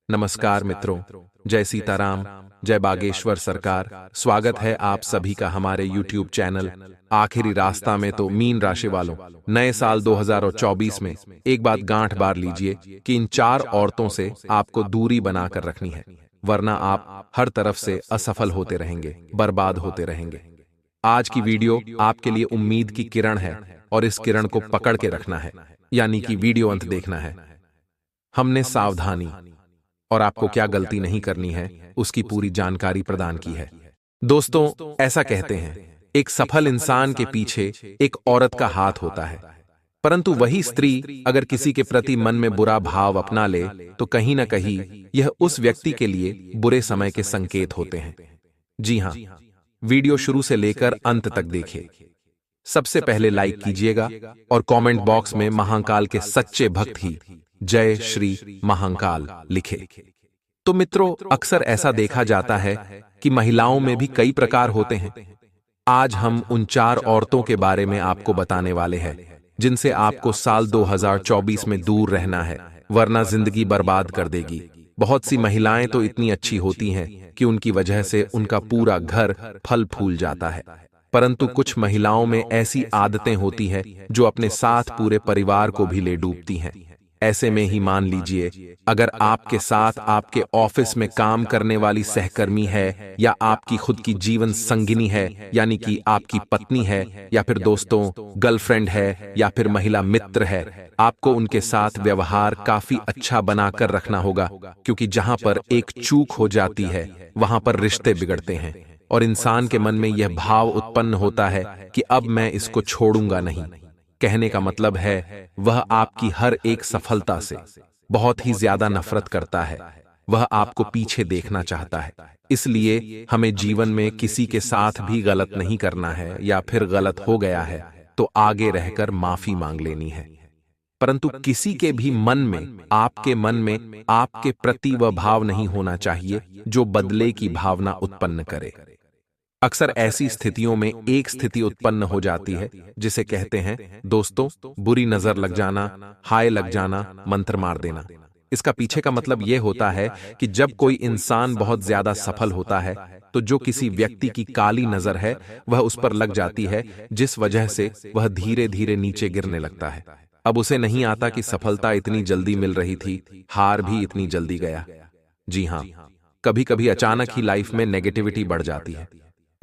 नमस्कार मित्रों, जय सीताराम, जय बागेश्वर सरकार। स्वागत है आप सभी का हमारे YouTube चैनल आखिरी रास्ता में। तो मीन राशि वालों, नए साल 2024 में एक बात गांठ बार लीजिए कि इन 4 औरतों से आपको दूरी बनाकर रखनी है, वरना आप हर तरफ से असफल होते रहेंगे, बर्बाद होते रहेंगे। आज की वीडियो आपके लिए उम्मीद की किरण है और इस किरण को पकड़ के रखना है, यानी कि वीडियो अंत देखना है। हमने सावधानी और आपको क्या गलती नहीं करनी है उसकी पूरी जानकारी प्रदान की है। दोस्तों, ऐसा कहते हैं, एक सफल इंसान के पीछे एक औरत का हाथ होता है, परंतु वही स्त्री अगर किसी के प्रति मन में बुरा भाव अपना ले तो कहीं ना कहीं यह उस व्यक्ति के लिए बुरे समय के संकेत होते हैं। जी हां, वीडियो शुरू से लेकर अंत तक देखिए। सबसे पहले लाइक कीजिएगा और कमेंट बॉक्स में महाकाल के सच्चे भक्त ही जय श्री महाकाल लिखे। तो मित्रों, अक्सर ऐसा देखा जाता है कि महिलाओं में भी कई प्रकार होते हैं। आज हम उन 4 औरतों के बारे में आपको बताने वाले हैं जिनसे आपको साल 2024 में दूर रहना है, वरना जिंदगी बर्बाद कर देगी। बहुत सी महिलाएं तो इतनी अच्छी होती हैं कि उनकी वजह से उनका पूरा घर फल फूल जाता है, परंतु कुछ महिलाओं में ऐसी आदतें होती हैं जो अपने साथ पूरे परिवार को भी ले डूबती हैं। ऐसे में ही मान लीजिए, अगर आपके साथ आपके ऑफिस में काम करने वाली सहकर्मी है, या आपकी खुद की जीवन संगिनी है, यानी कि आपकी पत्नी है, या फिर दोस्तों गर्लफ्रेंड है, या फिर महिला मित्र है, आपको उनके साथ व्यवहार काफी अच्छा बनाकर रखना होगा, क्योंकि जहां पर एक चूक हो जाती है वहां पर रिश्ते बिगड़ते हैं और इंसान के मन में यह भाव उत्पन्न होता है कि अब मैं इसको छोड़ूंगा नहीं। कहने का मतलब है, वह आपकी हर एक सफलता से बहुत ही ज्यादा नफरत करता है, वह आपको पीछे देखना चाहता है। इसलिए हमें जीवन में किसी के साथ भी गलत नहीं करना है, या फिर गलत हो गया है तो आगे रहकर माफी मांग लेनी है। परंतु किसी के भी मन में, आपके मन में आपके प्रति वह भाव नहीं होना चाहिए जो बदले की भावना उत्पन्न करे। अक्सर ऐसी स्थितियों में एक स्थिति उत्पन्न हो जाती है जिसे कहते हैं दोस्तों बुरी नजर लग जाना, हाय लग जाना, मंत्र मार देना। इसका पीछे का मतलब यह होता है कि जब कोई इंसान बहुत ज्यादा सफल होता है तो जो किसी व्यक्ति की काली नजर है वह उस पर लग जाती है, जिस वजह से वह धीरे धीरे नीचे गिरने लगता है। अब उसे नहीं आता कि सफलता इतनी जल्दी मिल रही थी, हार भी इतनी जल्दी गया। जी हां, कभी कभी अचानक ही लाइफ में नेगेटिविटी बढ़ जाती है।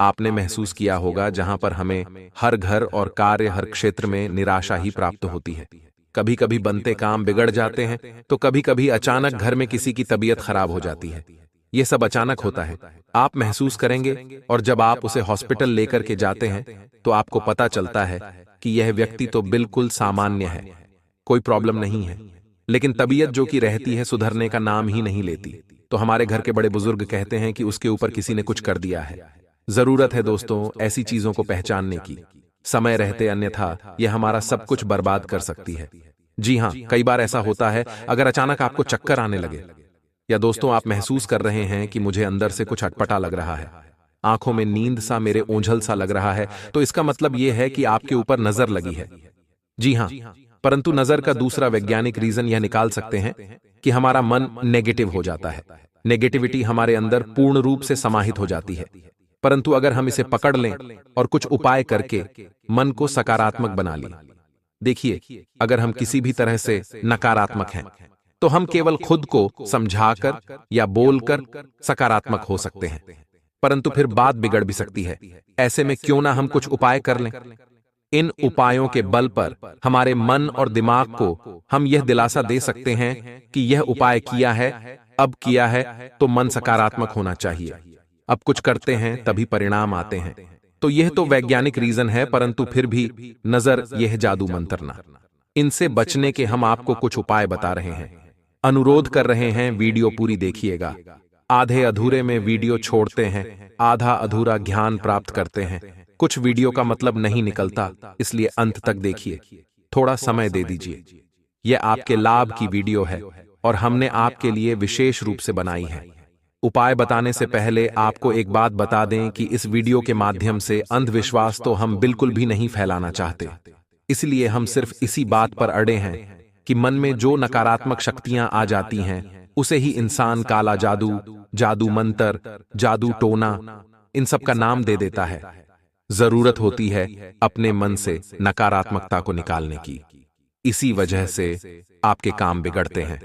आपने महसूस किया होगा जहां पर हमें हर घर और कार्य, हर क्षेत्र में निराशा ही प्राप्त होती है। कभी कभी बनते काम बिगड़ जाते हैं, तो कभी कभी अचानक घर में किसी की तबीयत खराब हो जाती है। यह सब अचानक होता है, आप महसूस करेंगे, और जब आप उसे हॉस्पिटल लेकर के जाते हैं तो आपको पता चलता है कि यह व्यक्ति तो बिल्कुल सामान्य है, कोई प्रॉब्लम नहीं है, लेकिन तबीयत जो कि रहती है सुधरने का नाम ही नहीं लेती। तो हमारे घर के बड़े बुजुर्ग कहते हैं कि उसके ऊपर किसी ने कुछ कर दिया है। जरूरत है दोस्तों ऐसी चीजों को पहचानने की, समय रहते, अन्यथा यह हमारा सब कुछ बर्बाद कर सकती है। जी हां, कई बार ऐसा होता है, अगर अचानक आपको चक्कर आने लगे, या दोस्तों आप महसूस कर रहे हैं कि मुझे अंदर से कुछ अटपटा लग रहा है, आंखों में नींद सा, मेरे ओंझल सा लग रहा है, तो इसका मतलब यह है कि आपके ऊपर नजर लगी है। जी हां, परंतु नजर का दूसरा वैज्ञानिक रीजन यह निकाल सकते हैं कि हमारा मन नेगेटिव हो जाता है। नेगेटिविटी हमारे अंदर पूर्ण रूप से समाहित हो जाती है, परंतु अगर हम इसे पकड़ लें और कुछ उपाय करके मन को सकारात्मक बना लें। देखिए, अगर हम किसी भी तरह से नकारात्मक हैं तो हम केवल खुद को समझाकर या बोलकर सकारात्मक हो सकते हैं, परंतु फिर बात बिगड़ भी सकती है। ऐसे में क्यों ना हम कुछ उपाय कर लें। इन उपायों के बल पर हमारे मन और दिमाग को हम यह दिलासा दे सकते हैं कि यह उपाय किया है, अब किया है तो मन सकारात्मक होना चाहिए। अब कुछ करते हैं तभी परिणाम आते हैं। तो यह तो वैज्ञानिक रीजन है, परंतु फिर भी नजर, यह जादू मंत्रना, इनसे बचने के हम आपको कुछ उपाय बता रहे हैं। अनुरोध कर रहे हैं, वीडियो पूरी देखिएगा। आधे अधूरे में वीडियो छोड़ते हैं, आधा अधूरा ज्ञान प्राप्त करते हैं। कुछ वीडियो का मतलब नहीं निकलता, इसलिए अंत तक देखिए, थोड़ा समय दे दीजिए। यह आपके लाभ की वीडियो है और हमने आपके लिए विशेष रूप से बनाई है। उपाय बताने से पहले आपको एक बात बता दें कि इस वीडियो के माध्यम से अंधविश्वास तो हम बिल्कुल भी नहीं फैलाना चाहते। इसलिए हम सिर्फ इसी बात पर अड़े हैं कि मन में जो नकारात्मक शक्तियां आ जाती हैं उसे ही इंसान काला जादू, जादू मंतर, जादू टोना, इन सब का नाम दे देता है। जरूरत होती है अपने मन से नकारात्मकता को निकालने की। इसी वजह से आपके काम बिगड़ते हैं।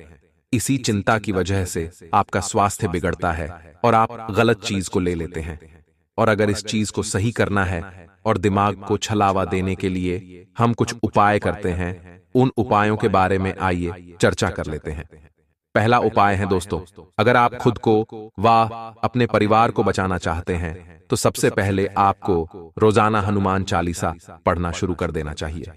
इसी चिंता की वजह से आपका स्वास्थ्य बिगड़ता है और आप गलत चीज को ले लेते हैं। और अगर इस चीज को सही करना है और दिमाग को छलावा देने के लिए हम कुछ उपाय करते हैं, उन उपायों के बारे में आइए चर्चा कर लेते हैं। पहला उपाय है दोस्तों, अगर आप खुद को व अपने परिवार को बचाना चाहते हैं तो सबसे पहले आपको रोजाना हनुमान चालीसा पढ़ना शुरू कर देना चाहिए।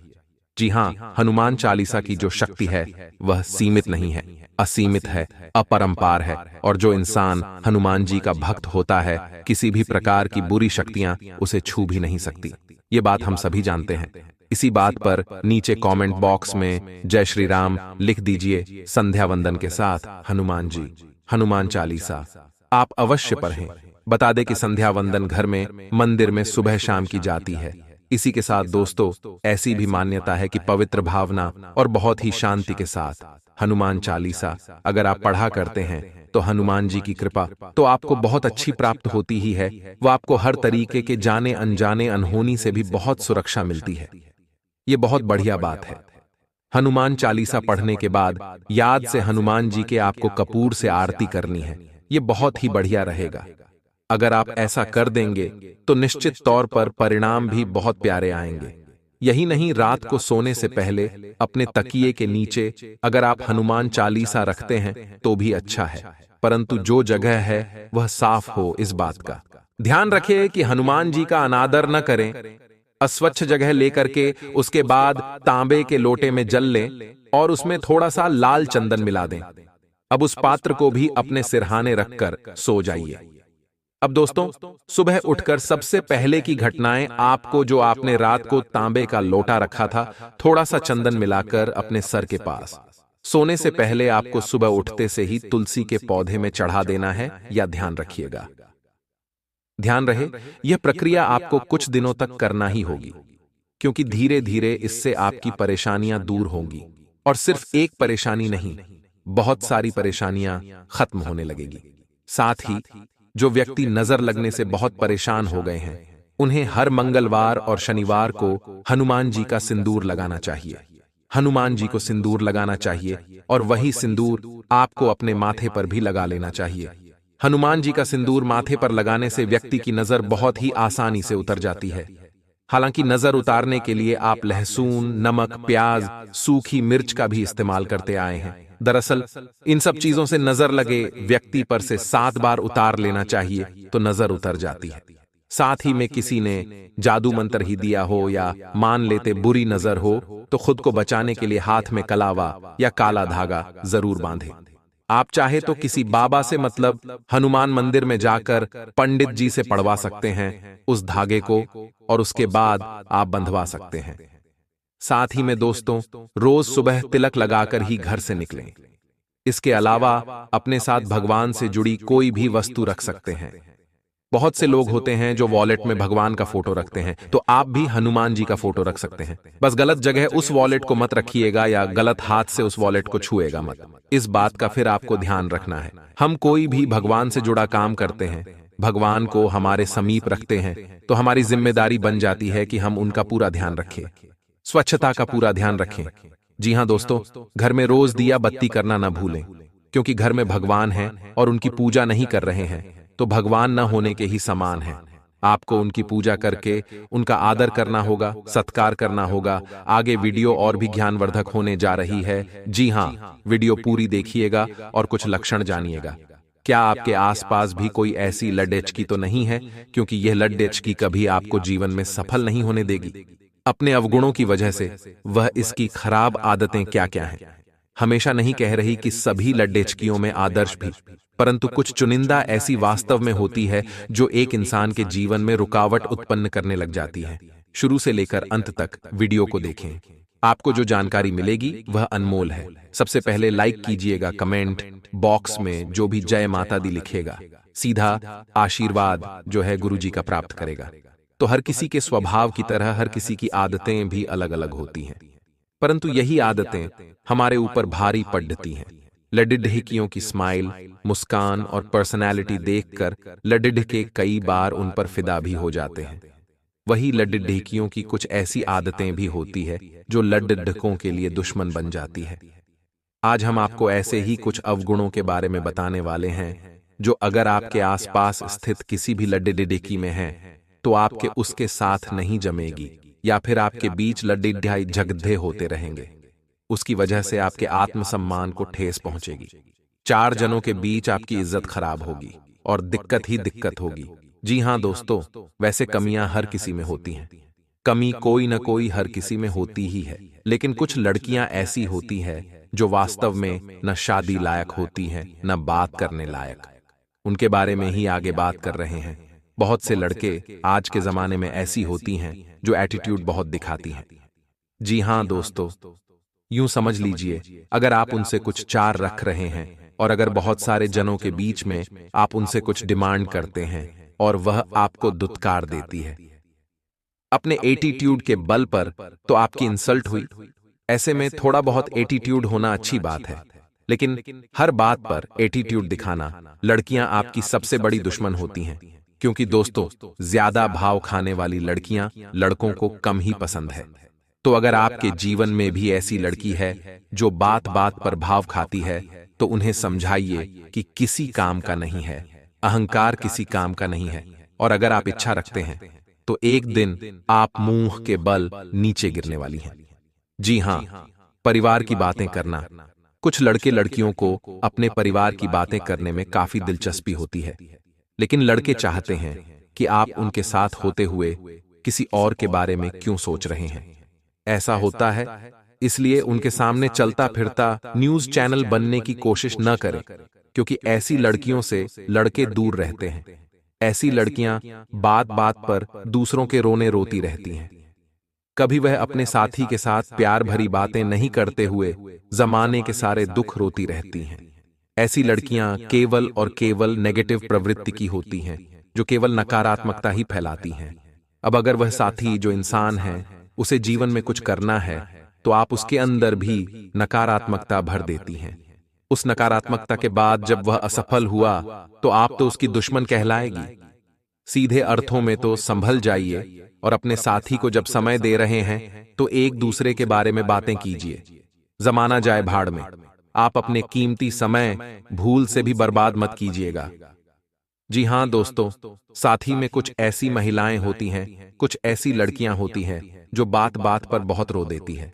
जी हां, हनुमान चालीसा की जो शक्ति है वह सीमित नहीं है, असीमित है, अपरंपार है। और जो इंसान हनुमान जी का भक्त होता है, किसी भी प्रकार की बुरी शक्तियां उसे छू भी नहीं सकती। ये बात हम सभी जानते हैं। इसी बात पर नीचे कमेंट बॉक्स में जय श्री राम लिख दीजिए संध्या वंदन के साथ हनुमान जी, हनुमान चालीसा आप अवश्य पढ़ें। बता दें कि संध्या वंदन घर में, मंदिर में सुबह शाम की जाती है। इसी के साथ दोस्तों ऐसी भी मान्यता है कि पवित्र भावना और बहुत ही शांति के साथ हनुमान चालीसा अगर आप पढ़ा करते हैं तो हनुमान जी की कृपा तो आपको बहुत अच्छी प्राप्त होती ही है। वो आपको हर तरीके के जाने अनजाने अनहोनी से भी बहुत सुरक्षा मिलती है। ये बहुत बढ़िया बात है। हनुमान चालीसा पढ़ने के बाद याद से हनुमान जी के आपको कपूर से आरती करनी है। ये बहुत ही बढ़िया रहेगा। अगर आप ऐसा कर देंगे तो निश्चित तौर पर परिणाम भी बहुत प्यारे आएंगे। यही नहीं, रात को सोने से पहले अपने तकिए के नीचे अगर आप हनुमान चालीसा रखते हैं तो भी अच्छा है, परंतु जो जगह है वह साफ हो। इस बात का ध्यान रखें कि हनुमान जी का अनादर न करें। अस्वच्छ जगह लेकर के उसके बाद तांबे के लोटे में जल लें और उसमें थोड़ा सा लाल चंदन मिला दें। अब उस पात्र को भी अपने सिरहाने रखकर सो जाइए। अब दोस्तों सुबह उठकर सबसे पहले की घटनाएं आपको, जो आपने रात को तांबे का लोटा रखा था, थोड़ा सा चंदन मिलाकर अपने सर के पास सोने से पहले आपको सुबह उठते से ही तुलसी के पौधे में चढ़ा देना है। या ध्यान रखिएगा, ध्यान रहे यह प्रक्रिया आपको कुछ दिनों तक करना ही होगी, क्योंकि धीरे धीरे इससे आपकी परेशानियां दूर होंगी। और सिर्फ एक परेशानी नहीं, बहुत सारी परेशानियां खत्म होने लगेगी। साथ ही जो व्यक्ति नजर लगने से बहुत परेशान हो गए हैं, उन्हें हर मंगलवार और शनिवार को हनुमान जी का सिंदूर लगाना चाहिए। हनुमान जी को सिंदूर लगाना चाहिए और वही सिंदूर आपको अपने माथे पर भी लगा लेना चाहिए। हनुमान जी का सिंदूर माथे पर लगाने से व्यक्ति की नजर बहुत ही आसानी से उतर जाती है। हालांकि नजर उतारने के लिए आप लहसुन, नमक, प्याज, सूखी मिर्च का भी इस्तेमाल करते आए हैं। दरअसल इन सब चीजों से नजर लगे व्यक्ति पर से 7 बार उतार लेना चाहिए तो नजर उतर जाती है। साथ ही में किसी ने जादू मंत्र ही दिया हो या मान लेते बुरी नजर हो तो खुद को बचाने के लिए हाथ में कलावा या काला धागा जरूर बांधे। आप चाहे तो किसी बाबा से, मतलब हनुमान मंदिर में जाकर पंडित जी से पढ़वा सकते हैं उस धागे को, और उसके बाद आप बंधवा सकते हैं। साथ ही में दोस्तों रोज सुबह तिलक लगाकर ही घर से निकलें। इसके अलावा अपने साथ भगवान से जुड़ी कोई भी वस्तु रख सकते हैं। बहुत से लोग होते हैं जो वॉलेट में भगवान का फोटो रखते हैं, तो आप भी हनुमान जी का फोटो रख सकते हैं। बस गलत जगह उस वॉलेट को मत रखिएगा या गलत हाथ से उस वॉलेट को छुएगा मत। इस बात का फिर आपको ध्यान रखना है। हम कोई भी भगवान से जुड़ा काम करते हैं, भगवान को हमारे समीप रखते हैं, तो हमारी जिम्मेदारी बन जाती है कि हम उनका पूरा ध्यान रखें, स्वच्छता का पूरा ध्यान रखें। जी हां दोस्तों, घर में रोज दिया बत्ती करना न भूलें, क्योंकि घर में भगवान हैं और उनकी पूजा नहीं कर रहे हैं तो भगवान न होने के ही समान है। आपको उनकी पूजा करके उनका आदर करना होगा, सत्कार करना होगा। आगे वीडियो और भी ज्ञानवर्धक होने जा रही है। जी हां, वीडियो पूरी देखिएगा और कुछ लक्षण जानिएगा। क्या आपके आसपास भी कोई ऐसी लड्डेचकी तो नहीं है, क्योंकि यह लड्डेचकी कभी आपको जीवन में सफल नहीं होने देगी। अपने अवगुणों की वजह से वह इसकी खराब आदतें क्या क्या हैं। हमेशा नहीं कह रही कि सभी लड्डेचकियों में आदर्श भी, परंतु कुछ चुनिंदा ऐसी वास्तव में होती है जो एक इंसान के जीवन में रुकावट उत्पन्न करने लग जाती है। शुरू से लेकर अंत तक वीडियो को देखें, आपको जो जानकारी मिलेगी वह अनमोल है। सबसे पहले लाइक कीजिएगा, कमेंट बॉक्स में जो भी जय माता दी लिखेगा सीधा आशीर्वाद जो है गुरुजी का प्राप्त करेगा। तो हर किसी के स्वभाव की तरह हर किसी की आदतें भी अलग अलग होती हैं, परंतु यही आदतें हमारे ऊपर भारी पड़ती हैं। लडिडहिकियों की स्माइल, मुस्कान और पर्सनैलिटी देखकर लडिडहिके कई बार उन पर फिदा भी हो जाते हैं। वही लडिडहिकियों की कुछ ऐसी आदतें भी होती है जो लडिडकों के लिए दुश्मन बन जाती है। आज हम आपको ऐसे ही कुछ अवगुणों के बारे में बताने वाले हैं जो अगर आपके आसपास स्थित किसी भी लडिडहिकी में हैं, तो आपके उसके साथ नहीं जमेगी या फिर आपके बीच लडिडहाई झगड़े होते रहेंगे। उसकी वजह से आपके आत्मसम्मान को ठेस पहुंचेगी। चार जनों के बीच आपकी इज्जत खराब होगी और दिक्कत ही दिक्कत होगी। जी हां दोस्तों, वैसे कमियां हर किसी में होती हैं। कमी कोई न कोई हर किसी में होती ही है, लेकिन कुछ लड़कियां ऐसी होती है जो वास्तव में न शादी लायक होती हैं न बात करने लायक। उनके बारे में ही आगे बात कर रहे हैं। बहुत से लड़के आज के जमाने में ऐसी होती हैं जो एटीट्यूड बहुत दिखाती हैं। जी हां दोस्तों, यूं समझ लीजिए, अगर आप उनसे कुछ चार रख रहे हैं और अगर बहुत सारे जनों के बीच में आप उनसे कुछ डिमांड करते हैं और वह आपको दुत्कार देती है अपने एटीट्यूड के बल पर, तो आपकी इंसल्ट हुई। ऐसे में थोड़ा बहुत एटीट्यूड होना अच्छी बात है, लेकिन हर बात पर एटीट्यूड दिखाना लड़कियां आपकी सबसे बड़ी दुश्मन होती हैं। क्योंकि दोस्तों, ज्यादा भाव खाने वाली लड़कियां लड़कों को कम ही पसंद है। तो अगर आपके जीवन में भी ऐसी लड़की है जो बात बात पर भाव खाती है, तो उन्हें समझाइए कि किसी काम का नहीं है, अहंकार किसी काम का नहीं है, और अगर आप इच्छा रखते हैं तो एक दिन आप मुंह के बल नीचे गिरने वाली हैं। जी हां, परिवार की बातें करना। कुछ लड़के लड़कियों को अपने परिवार की बातें करने में काफी दिलचस्पी होती है, लेकिन लड़के चाहते हैं कि आप उनके साथ होते हुए किसी और के बारे में क्यों सोच रहे हैं। ऐसा होता है इसलिए उनके सामने चलता फिरता न्यूज चैनल बनने की कोशिश न करें, क्योंकि ऐसी लड़कियों से लड़के दूर रहते हैं। ऐसी लड़कियां बात बात पर दूसरों के रोने रोती रहती हैं। कभी वह अपने साथी के साथ प्यार भरी बातें नहीं करते हुए जमाने के सारे दुख रोती रहती हैं। ऐसी लड़कियां केवल और केवल नेगेटिव प्रवृत्ति की होती हैं, जो केवल नकारात्मकता ही फैलाती हैं। अब अगर वह साथी जो इंसान है उसे जीवन में कुछ करना है, तो आप उसके अंदर भी नकारात्मकता भर देती हैं। उस नकारात्मकता के बाद जब वह असफल हुआ तो आप तो उसकी दुश्मन कहलाएगी। सीधे अर्थों में तो संभल जाइए और अपने साथी को जब समय दे रहे हैं तो एक दूसरे के बारे में बातें कीजिए। जमाना जाए भाड़ में, आप अपने कीमती समय भूल से भी बर्बाद मत कीजिएगा। जी हां दोस्तों, साथी में कुछ ऐसी महिलाएं होती हैं, कुछ ऐसी लड़कियां होती हैं जो बात बात पर बहुत रो देती है।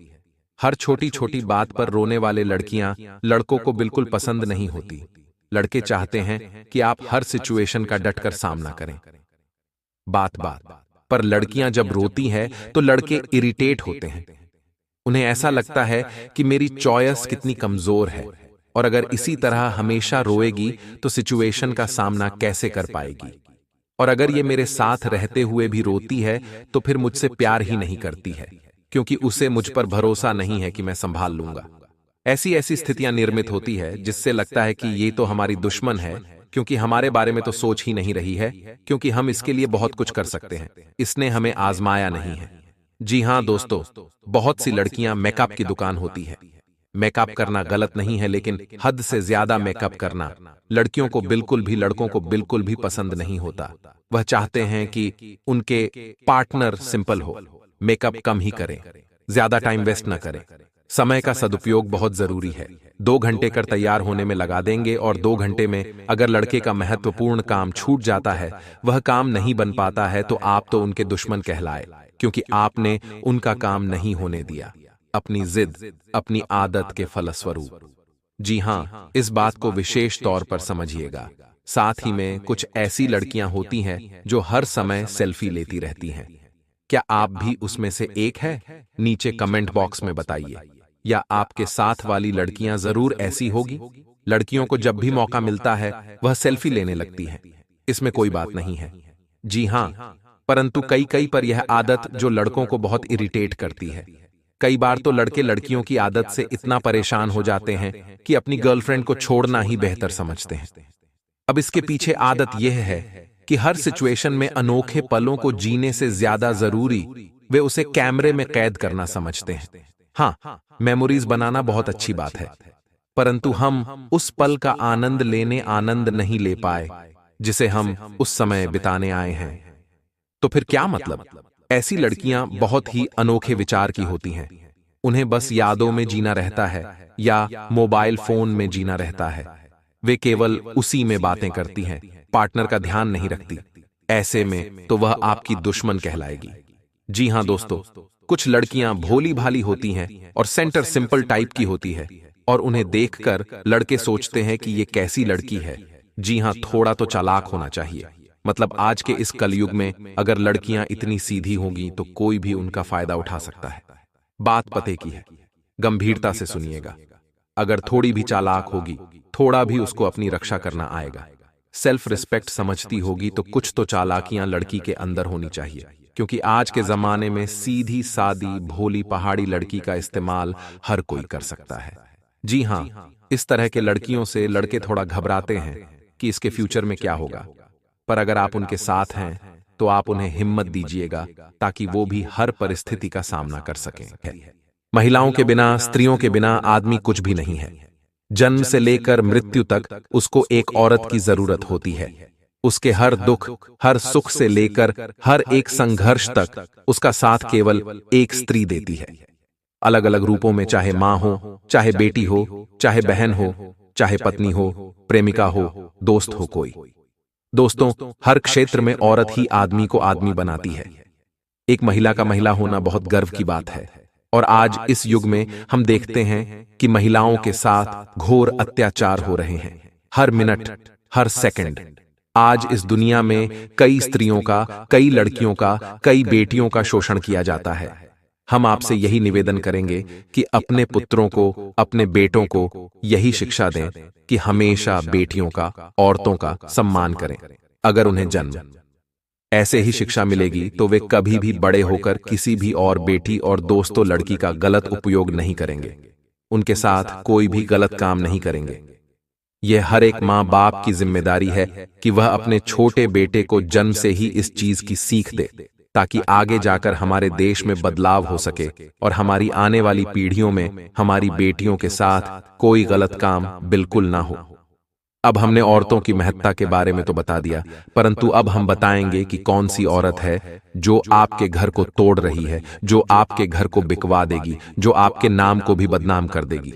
हर छोटी छोटी बात पर रोने वाले लड़कियां लड़कों को बिल्कुल पसंद नहीं होती। लड़के चाहते हैं कि आप हर सिचुएशन का डटकर सामना करें। बात बात पर लड़कियां जब रोती हैं तो लड़के इरिटेट होते हैं। उन्हें ऐसा लगता है कि मेरी चॉइस कितनी कमजोर है, और अगर इसी तरह हमेशा रोएगी तो सिचुएशन का सामना कैसे कर पाएगी। और अगर ये मेरे साथ रहते हुए भी रोती है तो फिर मुझसे प्यार ही नहीं करती है, क्योंकि उसे मुझ पर भरोसा नहीं है कि मैं संभाल लूंगा। ऐसी ऐसी स्थितियां निर्मित होती है जिससे लगता है कि ये तो हमारी दुश्मन है, क्योंकि हमारे बारे में तो सोच ही नहीं रही है, क्योंकि हम इसके लिए बहुत कुछ कर सकते हैं, इसने हमें आजमाया नहीं है। जी हां दोस्तों, बहुत सी लड़कियां मेकअप की दुकान होती है। मेकअप करना गलत नहीं है, लेकिन हद से ज्यादा मेकअप करना लड़कियों को बिल्कुल भी, लड़कों को बिल्कुल भी पसंद नहीं होता। वह चाहते हैं कि उनके पार्टनर सिंपल हो, मेकअप कम ही करें, ज्यादा टाइम वेस्ट न करें। समय का सदुपयोग बहुत जरूरी है। 2 घंटे कर तैयार होने में लगा देंगे और 2 घंटे में अगर लड़के का महत्वपूर्ण काम छूट जाता है, वह काम नहीं बन पाता है, तो आप तो उनके दुश्मन कहलाए, क्योंकि आपने उनका काम नहीं होने दिया, अपनी जिद, अपनी आदत के फलस्वरूप। जी हां, इस बात को विशेष तौर पर समझिएगा। साथ ही में कुछ ऐसी लड़कियां होती हैं जो हर समय सेल्फी लेती रहती हैं। क्या आप भी उसमें से एक है? नीचे कमेंट बॉक्स में बताइए। या आपके साथ वाली लड़कियां जरूर ऐसी होगी? लड़कियों को जब भी मौका मिलता है वह सेल्फी लेने लगती हैं। इसमें कोई बात नहीं है। जी हां, परंतु कई पर यह आदत जो लड़कों को बहुत इरिटेट करती है। कई बार तो लड़के लड़कियों की आदत से इतना परेशान हो जाते हैं कि अपनी गर्लफ्रेंड को छोड़ना ही बेहतर समझते हैं। अब इसके पीछे आदत यह है कि हर सिचुएशन में अनोखे पलों को जीने से ज्यादा जरूरी वे उसे कैमरे में कैद करना समझते हैं। हाँ, मेमोरीज बनाना बहुत अच्छी बात है, परंतु हम उस पल का आनंद नहीं ले पाए जिसे हम उस समय बिताने आए हैं। तो फिर क्या मतलब? ऐसी लड़कियां बहुत ही अनोखे विचार की होती हैं। उन्हें बस यादों में जीना रहता है या मोबाइल फोन में जीना रहता है। वे केवल उसी में बातें करती हैं, पार्टनर का ध्यान नहीं रखती। ऐसे में तो वह आपकी दुश्मन कहलाएगी। जी हां दोस्तों, कुछ लड़कियां भोली भाली होती हैं और सेंटर सिंपल टाइप की होती है, और उन्हें देखकर लड़के सोचते हैं कि ये कैसी लड़की है। जी हां, थोड़ा तो चालाक होना चाहिए। मतलब आज के इस कलयुग में अगर लड़कियां इतनी सीधी होंगी तो कोई भी उनका फायदा उठा सकता है। बात पते की है, गंभीरता से सुनिएगा। अगर थोड़ी भी चालाक होगी, थोड़ा भी उसको अपनी रक्षा करना आएगा, सेल्फ रिस्पेक्ट समझती होगी, तो कुछ तो चालाकियां लड़की के अंदर होनी चाहिए। क्योंकि आज के जमाने में सीधी सादी भोली पहाड़ी लड़की का इस्तेमाल हर कोई कर सकता है। जी हां, इस तरह के लड़कियों से लड़के थोड़ा घबराते हैं कि इसके फ्यूचर में क्या होगा। पर अगर आप उनके साथ हैं तो आप उन्हें हिम्मत दीजिएगा ताकि वो भी हर परिस्थिति का सामना कर सकें। महिलाओं के बिना, स्त्रियों के बिना आदमी कुछ भी नहीं है। जन्म से लेकर मृत्यु तक उसको एक औरत की जरूरत होती है। उसके हर दुख, हर सुख से लेकर हर एक संघर्ष तक उसका साथ केवल एक स्त्री देती है। अलग अलग रूपों में, चाहे मां हो, चाहे बेटी हो, चाहे बहन हो, चाहे पत्नी हो, प्रेमिका हो, दोस्त हो कोई। दोस्तों, हर क्षेत्र में औरत ही आदमी को आदमी बनाती है। एक महिला का महिला होना बहुत गर्व की बात है। और आज इस युग में हम देखते हैं कि महिलाओं के साथ घोर अत्याचार हो रहे हैं। हर मिनट, हर सेकंड। आज इस दुनिया में कई स्त्रियों का, कई लड़कियों का, कई बेटियों का शोषण किया जाता है। हम आपसे यही निवेदन करेंगे कि अपने पुत्रों को, अपने बेटों को यही शिक्षा दें कि हमेशा बेटियों का, औरतों का सम्मान करें। अगर उन्हें जन्म ऐसे ही शिक्षा मिलेगी तो वे कभी भी बड़े होकर किसी भी और बेटी और दोस्तों लड़की का गलत उपयोग नहीं करेंगे। उनके साथ कोई भी गलत काम नहीं करेंगे। यह हर एक माँ बाप की जिम्मेदारी है कि वह अपने छोटे बेटे को जन्म से ही इस चीज की सीख दे, ताकि आगे जाकर हमारे देश में बदलाव हो सके और हमारी आने वाली पीढ़ियों में हमारी बेटियों के साथ कोई गलत काम बिल्कुल ना हो। अब हमने औरतों की महत्ता के बारे में तो बता दिया, परंतु अब हम बताएंगे कि कौन सी औरत है जो आपके घर को तोड़ रही है, जो आपके घर को बिकवा देगी, जो आपके नाम को भी बदनाम कर देगी।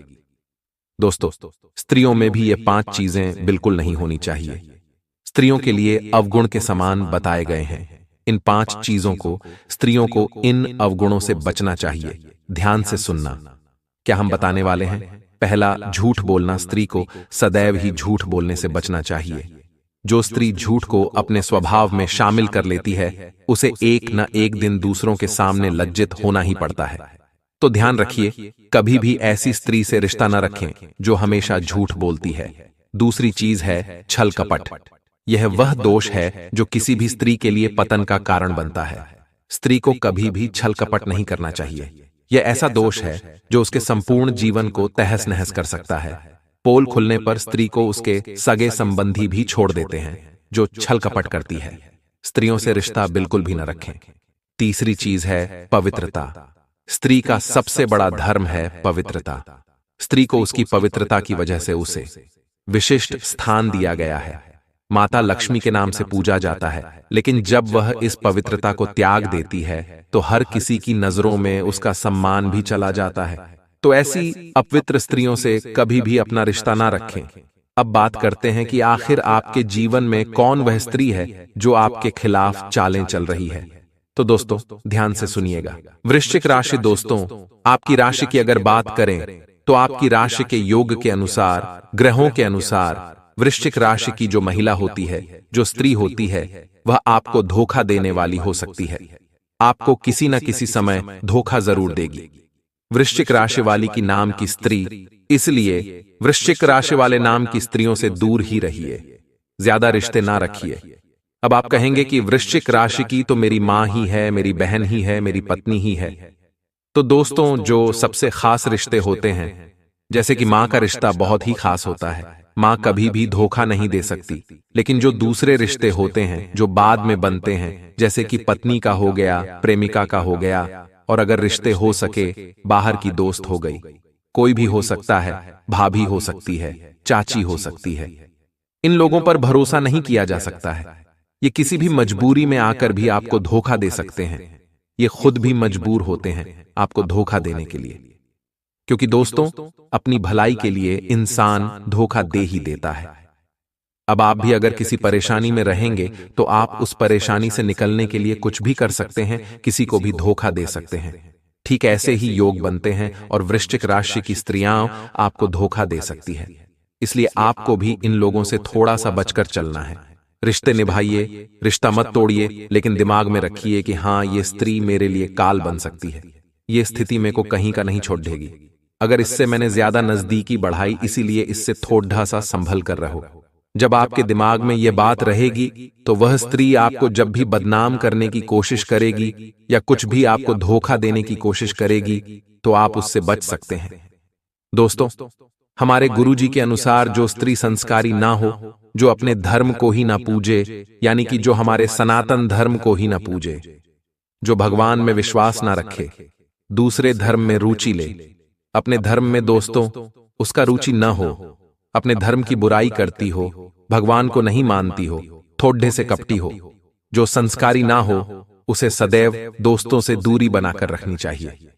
दोस्तों, स्त्रियों में भी ये 5 चीजें बिल्कुल नहीं होनी चाहिए। स्त्रियों के लिए अवगुण के समान बताए गए हैं। इन 5 चीजों को, स्त्रियों को इन अवगुणों से बचना चाहिए। ध्यान से सुनना, क्या हम बताने वाले हैं। पहला, झूठ बोलना। स्त्री को सदैव ही झूठ बोलने से बचना चाहिए। जो स्त्री झूठ को अपने स्वभाव में शामिल कर लेती है, उसे एक न एक दिन दूसरों के सामने लज्जित होना ही पड़ता है। तो ध्यान रखिए, कभी भी ऐसी स्त्री से रिश्ता न रखें जो हमेशा झूठ बोलती है। दूसरी चीज है छल कपट। यह वह दोष है जो किसी भी स्त्री के लिए पतन का कारण बनता है। स्त्री को कभी भी छल कपट नहीं करना चाहिए। यह ऐसा दोष है जो उसके संपूर्ण जीवन को तहस नहस कर सकता है। पोल खुलने पर स्त्री को उसके सगे संबंधी भी छोड़ देते हैं जो छल कपट करती है। स्त्रियों से रिश्ता बिल्कुल भी न रखें। तीसरी चीज है पवित्रता। स्त्री का सबसे बड़ा धर्म है पवित्रता। स्त्री को उसकी पवित्रता की वजह से उसे विशिष्ट स्थान दिया गया है। माता लक्ष्मी के नाम से पूजा जाता है, लेकिन जब वह इस पवित्रता को त्याग देती है तो हर किसी की नजरों में उसका सम्मान भी चला जाता है। तो ऐसी अपवित्र स्त्रियों से कभी भी अपना रिश्ता ना रखें। अब बात करते हैं कि आखिर आपके जीवन में कौन वह स्त्री है जो आपके खिलाफ चालें चल रही है। तो दोस्तों, ध्यान से सुनिएगा। वृश्चिक राशि। दोस्तों, आपकी राशि की अगर बात करें तो आपकी राशि के योग के अनुसार, ग्रहों के अनुसार, वृश्चिक राशि की जो महिला होती है, जो स्त्री होती है, वह आपको धोखा देने वाली हो सकती है। आपको किसी न किसी समय धोखा जरूर देगी। वृश्चिक राशि वाली की नाम की स्त्री, इसलिए वृश्चिक राशि वाले नाम की स्त्रियों से दूर ही रहिए, ज्यादा रिश्ते ना रखिए। अब आप कहेंगे कि वृश्चिक राशि की तो मेरी मां ही है, मेरी बहन ही है, मेरी पत्नी ही है। तो दोस्तों, जो सबसे खास रिश्ते होते हैं, जैसे कि मां का रिश्ता बहुत ही खास होता है। मां कभी भी धोखा नहीं दे सकती। लेकिन जो दूसरे रिश्ते होते हैं जो बाद में बनते हैं, जैसे कि पत्नी का हो गया, प्रेमिका का हो गया, और अगर रिश्ते हो सके बाहर की दोस्त हो गई, कोई भी हो सकता है, भाभी हो सकती है, चाची हो सकती है। इन लोगों पर भरोसा नहीं किया जा सकता है। ये किसी भी मजबूरी में आकर भी आपको धोखा दे सकते हैं। ये खुद भी मजबूर होते हैं आपको धोखा देने के लिए, क्योंकि दोस्तों, अपनी भलाई के लिए इंसान धोखा दे ही देता है। अब आप भी अगर किसी परेशानी में रहेंगे तो आप उस परेशानी से निकलने के लिए कुछ भी कर सकते हैं, किसी को भी धोखा दे सकते हैं। ठीक ऐसे ही योग बनते हैं और वृश्चिक राशि की स्त्रियां आपको धोखा दे सकती है। इसलिए आपको भी इन लोगों से थोड़ा सा बचकर चलना है। रिश्ते निभाइए, रिश्ता मत तोड़िए, लेकिन दिमाग में रखिए कि हाँ, ये स्त्री मेरे लिए काल बन सकती है। ये स्थिति मेरे को कहीं का नहीं छोड़ देगी। अगर इससे मैंने ज्यादा नजदीकी बढ़ाई, इसीलिए इससे थोड़ा सा संभल कर रहो। जब आपके दिमाग में यह बात रहेगी तो वह स्त्री आपको जब भी बदनाम करने की कोशिश करेगी या कुछ भी आपको धोखा देने की कोशिश करेगी तो आप उससे बच सकते हैं। दोस्तों, हमारे गुरुजी के अनुसार जो स्त्री संस्कारी ना हो, जो अपने धर्म को ही ना पूजे, यानी कि जो हमारे सनातन धर्म को ही ना पूजे, जो भगवान में विश्वास ना रखे, दूसरे धर्म में रुचि ले, अपने धर्म में दोस्तों उसका रुचि न हो, अपने धर्म की बुराई करती हो, भगवान को नहीं मानती हो, थोड़े से कपटी हो, जो संस्कारी ना हो, उसे सदैव दोस्तों से दूरी बनाकर रखनी चाहिए।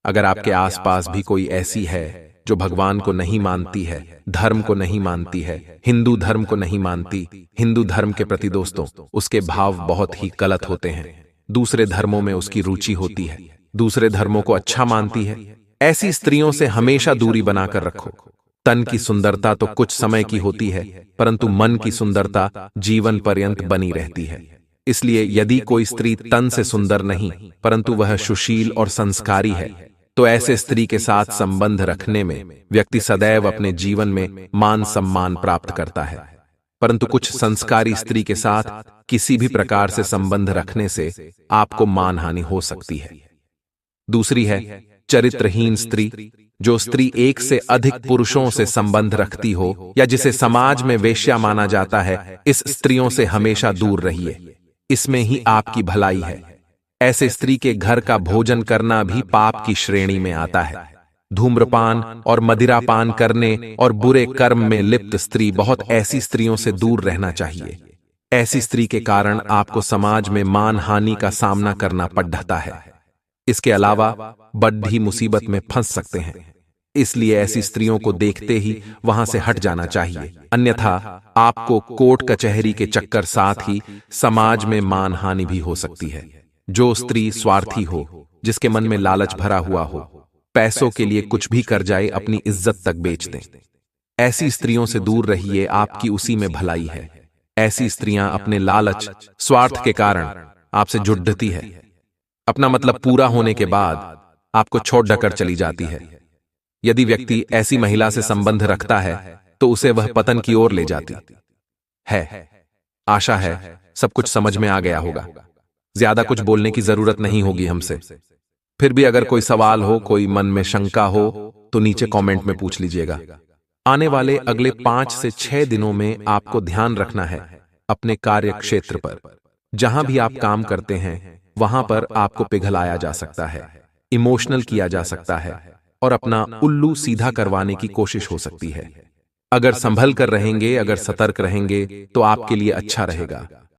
अगर आपके आसपास भी कोई ऐसी है जो भगवान को नहीं मानती है, धर्म को नहीं मानती है, हिंदू धर्म को नहीं मानती, हिंदू धर्म के प्रति दोस्तों उसके भाव बहुत ही गलत होते हैं। दूसरे धर्मों में उसकी रुचि होती है, दूसरे धर्मों को अच्छा मानती है, ऐसी स्त्रियों से हमेशा दूरी बनाकर रखो। तन की सुंदरता तो कुछ समय की होती है, परंतु मन की सुंदरता जीवन पर्यंत बनी रहती है। इसलिए यदि कोई स्त्री तन से सुंदर नहीं, परंतु वह सुशील और संस्कारी है, तो ऐसे स्त्री के साथ संबंध रखने में व्यक्ति सदैव अपने जीवन में मान सम्मान प्राप्त करता है। परंतु कुछ संस्कारी स्त्री के साथ किसी भी प्रकार से संबंध रखने से आपको मानहानि हो सकती है। दूसरी है चरित्रहीन स्त्री। जो स्त्री एक से अधिक पुरुषों से संबंध रखती हो या जिसे समाज में वेश्या माना जाता है, इस स्त्रियों से हमेशा दूर रहिए। इसमें ही आपकी भलाई है। ऐसे स्त्री के घर का भोजन करना भी पाप की श्रेणी में आता है। धूम्रपान और मदिरापान करने और बुरे कर्म में लिप्त स्त्री, बहुत ऐसी स्त्रियों से दूर रहना चाहिए। ऐसी स्त्री के कारण आपको समाज में मान हानि का सामना करना पड़ता है। इसके अलावा बड़ी मुसीबत में फंस सकते हैं। इसलिए ऐसी स्त्रियों को देखते ही वहां से हट जाना चाहिए, अन्यथा आपको कोर्ट कचहरी के चक्कर साथ ही समाज में मानहानि भी हो सकती है। जो स्त्री स्वार्थी हो, जिसके मन में लालच भरा हुआ हो, पैसों के लिए कुछ भी कर जाए, अपनी इज्जत तक बेच दें, ऐसी स्त्रियों से दूर रहिए, आपकी उसी में भलाई है। ऐसी स्त्रियां अपने लालच, स्वार्थ के कारण आपसे जुड़ती है। अपना मतलब पूरा होने के बाद आपको छोड़ ढकर चली जाती है। यदि व्यक्ति ऐसी महिला से संबंध रखता है तो उसे वह पतन की ओर ले जाती है। आशा है सब कुछ समझ में आ गया होगा। ज्यादा कुछ बोलने की जरूरत नहीं होगी हमसे। फिर भी अगर कोई सवाल हो, कोई मन में शंका हो, तो नीचे कमेंट में पूछ लीजिएगा। आने वाले अगले 5 से 6 दिनों में आपको ध्यान रखना है अपने कार्य क्षेत्र पर। जहां भी आप काम करते हैं वहां पर आपको पिघलाया जा सकता है, इमोशनल किया जा सकता है और अपना उल्लू सीधा करवाने की कोशिश हो सकती है। अगर संभल कर रहेंगे, अगर सतर्क रहेंगे तो आपके लिए अच्छा रहेगा।